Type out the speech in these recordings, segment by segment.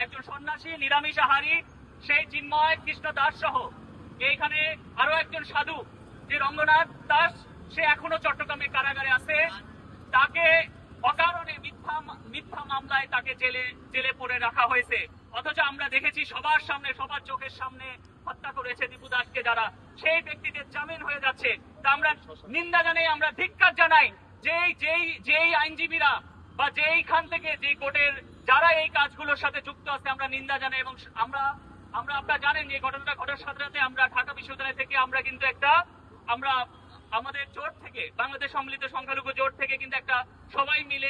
একজন সন্ন্যাসী নিরামিষ আহারী সেই চিন্ময় কৃষ্ণ দাস সহ এইখানে আরো একজন সাধু যে রঙ্গনাথ দাস, সে এখনো চট্টগ্রামে কারাগারে আছে। তাকে অকারণে মিথ্যা মামলায় তাকে জেলে পড়ে রাখা হয়েছে। অথচ আমরা দেখেছি সবার সামনে, সবার চোখের সামনে হত্যা করেছে দীপু দাসকে যারা, সেই ব্যক্তিদের জামিন হয়ে যাচ্ছে। তা আমরা নিন্দা জানাই, আমরা ধিক্কার জানাই যেই আইনজীবীরা বা যেইখান থেকে যে কোর্টের যারা এই কাজগুলোর সাথে যুক্ত আছে, আমরা নিন্দা জানাই। এবং আমরা আপনারা জানেন যে ঘটনাটা ঘটার সাথে সাথে আমরা ঢাকা বিশ্ববিদ্যালয় থেকে আমরা কিন্তু আমরা আমাদের জোট থেকে, বাংলাদেশ সম্মিলিত সংখ্যালঘু জোট থেকে কিন্তু সবাই মিলে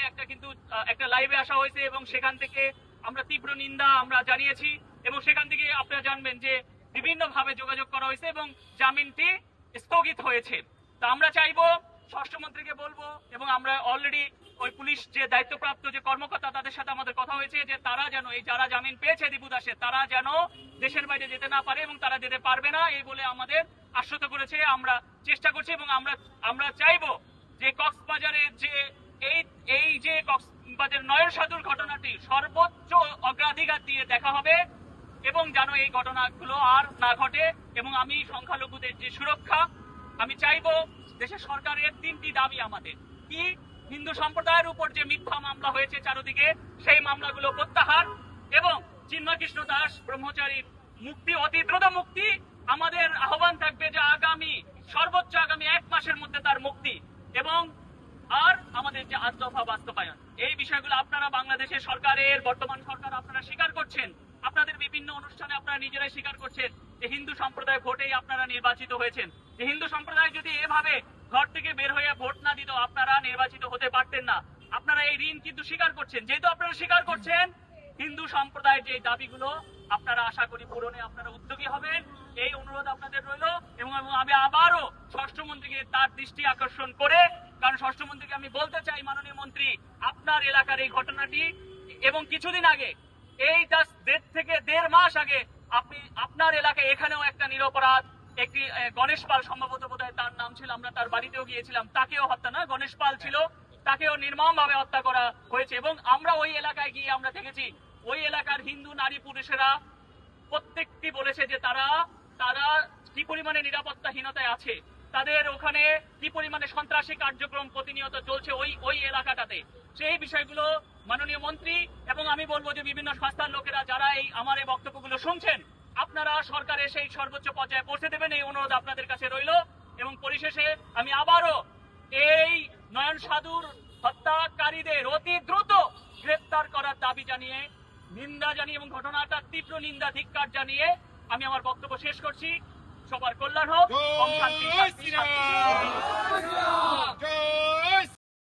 একটা লাইভে আসা হয়েছে এবং সেখান থেকে আমরা তীব্র নিন্দা আমরা জানিয়েছি। এবং সেখান থেকে আপনারা জানবেন যে বিভিন্ন ভাবে যোগাযোগ করা হয়েছে এবং জামিনটি স্থগিত হয়েছে। তা আমরা চাইবো, স্বরাষ্ট্রমন্ত্রীকে বলবো, এবং আমরা অলরেডি ওই পুলিশ যে দায়িত্বপ্রাপ্ত যে কর্মকর্তা তাদের সাথে আমাদের কথা হয়েছে যে তারা যেন এই যারা জামিন পেয়েছে দীপু দাসের, তারা যেন দেশের বাইরে যেতে না পারে এবং তারা যেতে পারবে না এই বলে আমাদের আশ্বস্ত করেছে। আমরা চেষ্টা করছি এবং আমরা চাইবো যে কক্সবাজারের যে এই যে কক্সবাজার নয়ন সাধুর ঘটনাটি সর্বোচ্চ অগ্রাধিকার দিয়ে দেখা হবে এবং যেন এই ঘটনাগুলো আর না ঘটে। এবং আমি সংখ্যালঘুদের যে সুরক্ষা, আমি চাইবো দেশের সরকারের 3টি দাবি আমাদের কি: হিন্দু সম্প্রদায়ের উপর যে মিথ্যা মামলা হয়েছে চারদিকে, সেই মামলাগুলো প্রত্যাহার এবং চিন্ময় কৃষ্ণ দাস ব্রহ্মচারীর মুক্তি, অতি দ্রুত মুক্তি। আমাদের আহ্বান থাকবে যে সর্বোচ্চ আগামী 1 মাসের মধ্যে তার মুক্তি এবং আর আমাদের যে 8 দফা বাস্তবায়ন, এই বিষয়গুলো আপনারা বাংলাদেশের সরকারের বর্তমান সরকার আপনারা স্বীকার করছেন, আপনাদের বিভিন্ন অনুষ্ঠানে আপনারা নিজেরাই স্বীকার করছেন যে হিন্দু সম্প্রদায় ভোটেই আপনারা নির্বাচিত হয়েছেন। যে হিন্দু সম্প্রদায় যদি এভাবে ঘর থেকে বের হয়ে ভোট না দিত, আপনারা নির্বাচিত হতে পারতেন না। আপনারা এই ঋণ কিন্তু স্বীকার করছেন। যেহেতু আপনারা স্বীকার করছেন, হিন্দু সম্প্রদায়ের যে দাবিগুলো আপনারা আশা করি পূরণে আপনারা উদ্যোগী হবেন, এই অনুরোধ আপনাদের রইল। এবং আমি আবারও স্বরাষ্ট্রমন্ত্রীকে তার দৃষ্টি আকর্ষণ করে, কারণ স্বরাষ্ট্রমন্ত্রীকে আমি বলতে চাই, মাননীয় মন্ত্রী, আপনার এলাকার এই ঘটনাটি এবং কিছুদিন আগে, এই 1.5 মাস আগে আপনার এলাকায় এখানেও একটা নিরপরাধ একটি গণেশ পাল, সম্ভবত বোধহয় তার নাম ছিল, আমরা তার বাড়িতেও গিয়েছিলাম, তাকেও হত্যা না, গণেশ পাল ছিল, তাকেও নির্মম ভাবে হত্যা করা হয়েছে। এবং আমরা ওই এলাকায় গিয়ে আমরা দেখেছি ওই এলাকার হিন্দু নারী পুরুষেরা প্রত্যেকটি বলেছে যে তারা কি পরিমাণে নিরাপত্তাহীনতায় আছে, তাদের ওখানে কি পরিমাণে সন্ত্রাসী কার্যক্রম প্রতিনিয়ত চলছে ওই এলাকাটাতে। সেই বিষয়গুলো মাননীয় মন্ত্রী, এবং আমি বলবো যে বিভিন্ন সংস্থার লোকেরা যারা আমার এই বক্তব্যগুলো শুনছেন, আপনারা সরকারের সেই সর্বোচ্চ পর্যায়ে পৌঁছে দেবেন, এই অনুরোধ আপনাদের কাছে রইল। এবং পরিশেষে আমি আবারও এই নয়ন সাধুর হত্যাকারীদের অতি দ্রুত গ্রেপ্তার করার দাবি জানিয়ে, নিন্দা জানিয়ে এবং ঘটনাটার তীব্র নিন্দা ধিক্কার জানিয়ে আমি আমার বক্তব্য শেষ করছি। সবার কল্যাণ হোক।